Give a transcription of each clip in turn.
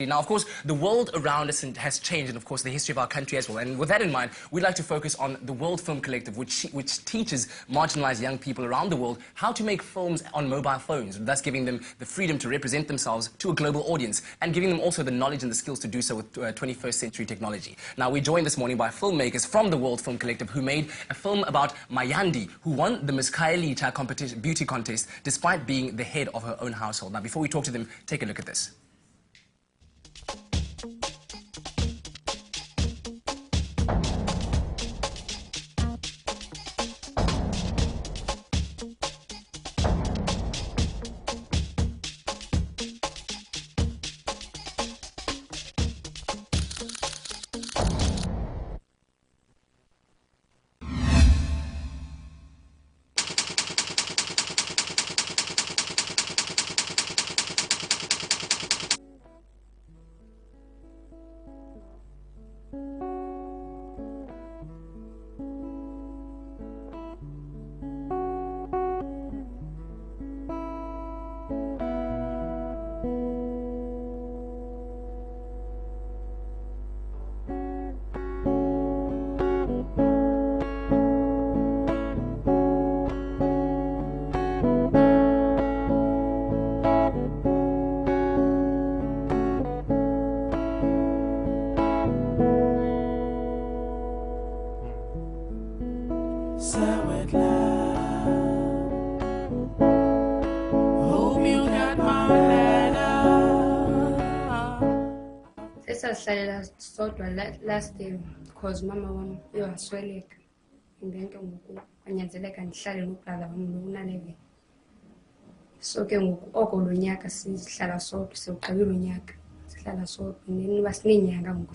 Now, of course, the world around us has changed, and of course, the history of our country as well. And with that in mind, we'd like to focus on the World Film Collective, which teaches marginalized young people around the world how to make films on mobile phones, thus giving them the freedom to represent themselves to a global audience, and giving them also the knowledge and the skills to do so with 21st century technology. Now, we're joined this morning by filmmakers from the World Film Collective who made a film about Mayandi, who won the Miss Khayelitsha beauty contest despite being the head of her own household. Now, before we talk to them, take a look at this. Sahlalela sodwa last day because mama wami uyasweleka and then ke ngoku anyanzeleka ndihlale nobrother wami nokunalele. So ke ngoku oko lo nyaka sihlala sodwa sewuqalile unyaka sihlala sodwa nini basinenyanga ngoku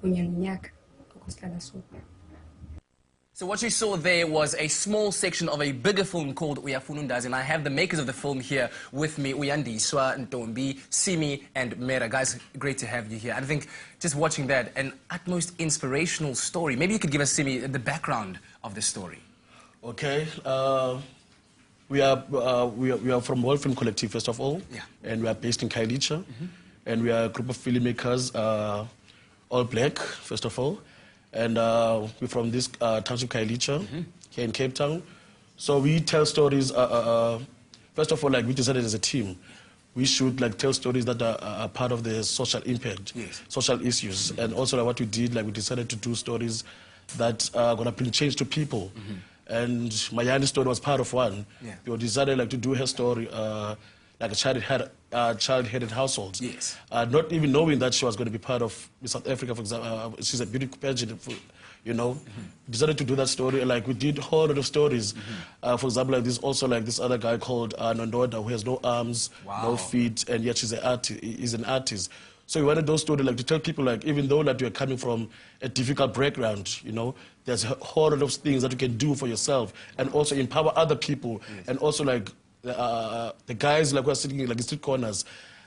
kunye nonyaka oko sihlala sodwa. So what you saw there was a small section of a bigger film called Uyafuna Undazi, and I have the makers of the film here with me, Uyandiswa, Ntombi, Simi, and Mera. Guys, great to have you here. I think just watching that, an utmost inspirational story. Maybe you could give us, Simi, the background of the story. Okay. We are from World Film Collective, first of all, yeah. And we are based in Khayelitsha, and we are a group of filmmakers, all black, first of all. And we're from this township Khayelitsha, here in Cape Town. So we tell stories, first of all, like we decided as a team, we should like tell stories that are part of the social impact, yes. social issues. And also like, what we did, like we decided to do stories that are gonna bring change to people. And Mayandi's story was part of one. Yeah. We decided like to do her story like a child-headed household. Yes. Not even knowing that she was going to be part of South Africa, for example. She's a beauty pageant, you know. Decided to do that story. Like we did a whole lot of stories. For example, like this also like this other guy called Nondoda who has no arms, no feet, and yet he's an artist. So we wanted those stories like to tell people like even though like you're coming from a difficult background, you know, there's a whole lot of things that you can do for yourself and also empower other people, and also like the guys like who are sitting like in street corners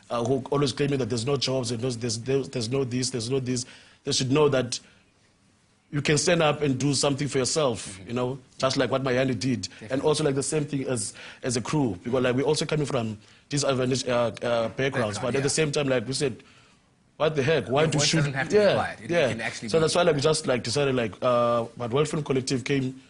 who always claiming that there's no jobs and there's no this, there's no this. They should know that you can stand up and do something for yourself, you know, just like what Mayandi did. Definitely. And also like the same thing as a crew, because like we're also coming from disadvantaged backgrounds, but at the same time, like we said, what the heck? Why do shoot? Doesn't have to be quiet. It can actually so be that's why like we just like decided like, but World Film Collective came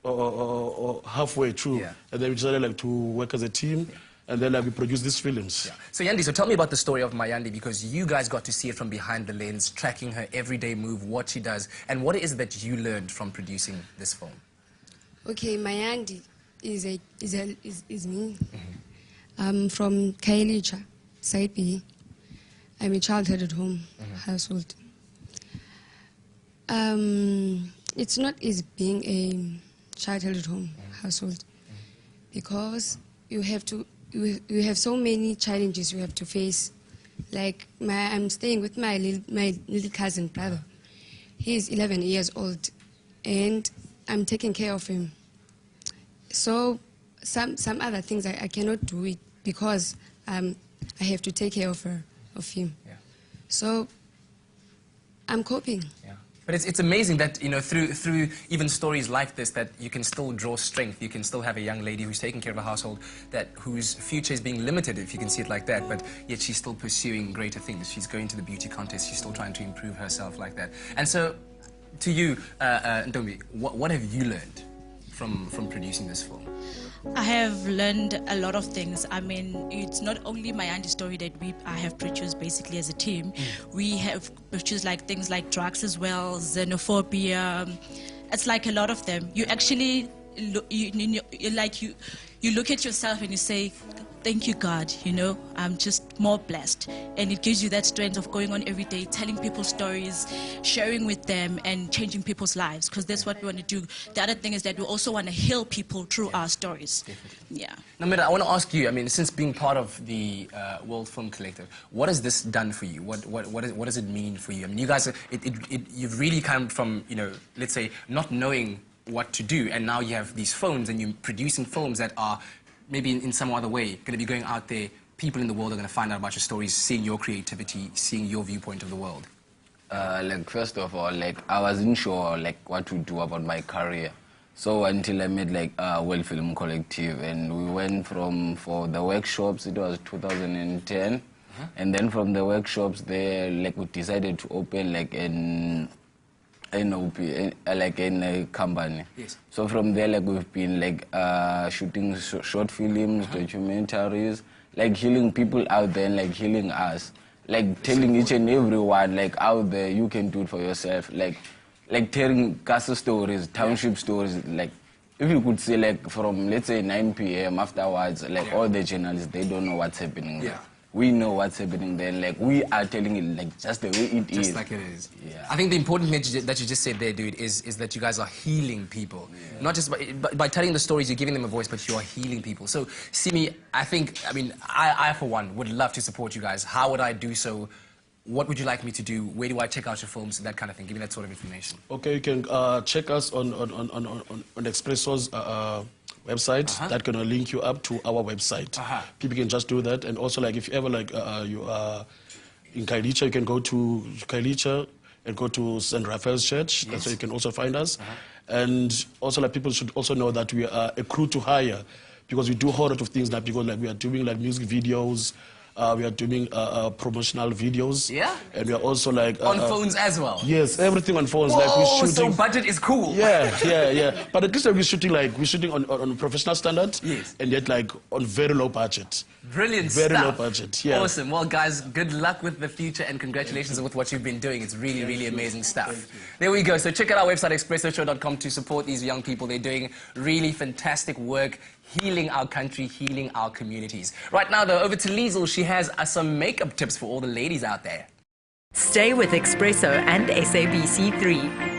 halfway through, and then we decided like to work as a team, and then like we produced these films. Yeah. So Yandi, so tell me about the story of Mayandi, because you guys got to see it from behind the lens, tracking her everyday move, what she does, and what is it that you learned from producing this film? Okay, Mayandi is me. I'm from Khayelitsha, Side B. I'm a childhood at home household. It's not easy being a childhood at home household because you have so many challenges you have to face. Like I'm staying with my little cousin brother. He's 11 years old, and I'm taking care of him. So some other things I cannot do it because I have to take care of him. Yeah. So I'm coping. Yeah. But it's amazing that, you know, through even stories like this, that you can still draw strength. You can still have a young lady who's taking care of a household, whose future is being limited, if you can see it like that, but yet she's still pursuing greater things. She's going to the beauty contest. She's still trying to improve herself like that. And so, to you, Ntombi, what have you learned from producing this film? I have learned a lot of things. I mean, it's not only my auntie story that I have produced basically as a team. We have produced like things like drugs as well, xenophobia. It's like a lot of them. You actually, you look at yourself and you say, thank you, God, you know, I'm just more blessed. And it gives you that strength of going on every day, telling people stories, sharing with them, and changing people's lives, because that's what we want to do. The other thing is that we also want to heal people through our stories. Definitely. Yeah. Now, Mira, I want to ask you, I mean, since being part of the World Film Collective, what has this done for you? What does it mean for you? I mean, you guys, you've really come from, you know, let's say, not knowing what to do, and now you have these phones, and you're producing films that are maybe in some other way going to be going out there. People in the world are going to find out about your stories, seeing your creativity, seeing your viewpoint of the world. Like, first of all, like, I wasn't sure, like, what to do about my career. So until I met, like, World Film Collective, and we went for the workshops, it was 2010. And then from the workshops there, like, we decided to open, like, an NOP, like in a company. Yes. So from there, like, we've been like shooting short films, documentaries, like healing people out there and like healing us, like telling each and everyone like out there you can do it for yourself, like telling castle stories, township stories, like if you could say like from let's say 9 p.m. afterwards, like all the journalists, they don't know what's happening there. We know what's happening then, like we are telling it like just the way it is. Just like it is. Yeah. I think the important thing that you just said there, dude, is that you guys are healing people. Yeah. Not just by telling the stories, you're giving them a voice, but you are healing people. So, Simi, I for one, would love to support you guys. How would I do so? What would you like me to do? Where do I check out your films? That kind of thing. Give me that sort of information. Okay, you can check us on Expresso's website. That can link you up to our website. People can just do that. And also, like, if you ever like you are in Kailicha, you can go to Kailicha and go to St. Raphael's Church. That's where you can also find us. And also, like, people should also know that we are a crew to hire, because we do a whole lot of things now. Because like we are doing like music videos. We are doing promotional videos. Yeah. And we are also like on phones as well. Yes, everything on phones. Whoa, like we're shooting. So budget is cool. Yeah. But at least like, we're shooting on professional standards. Yes. And yet like on very low budget. Brilliant Very stuff. low budget. Yeah. Awesome. Well, guys, good luck with the future and congratulations with what you've been doing. It's really, really amazing stuff. There we go. So check out our website, expressoshow.com, to support these young people. They're doing really fantastic work, healing our country, healing our communities. Right now, though, over to Liesl. She has some makeup tips for all the ladies out there. Stay with Expresso and SABC3.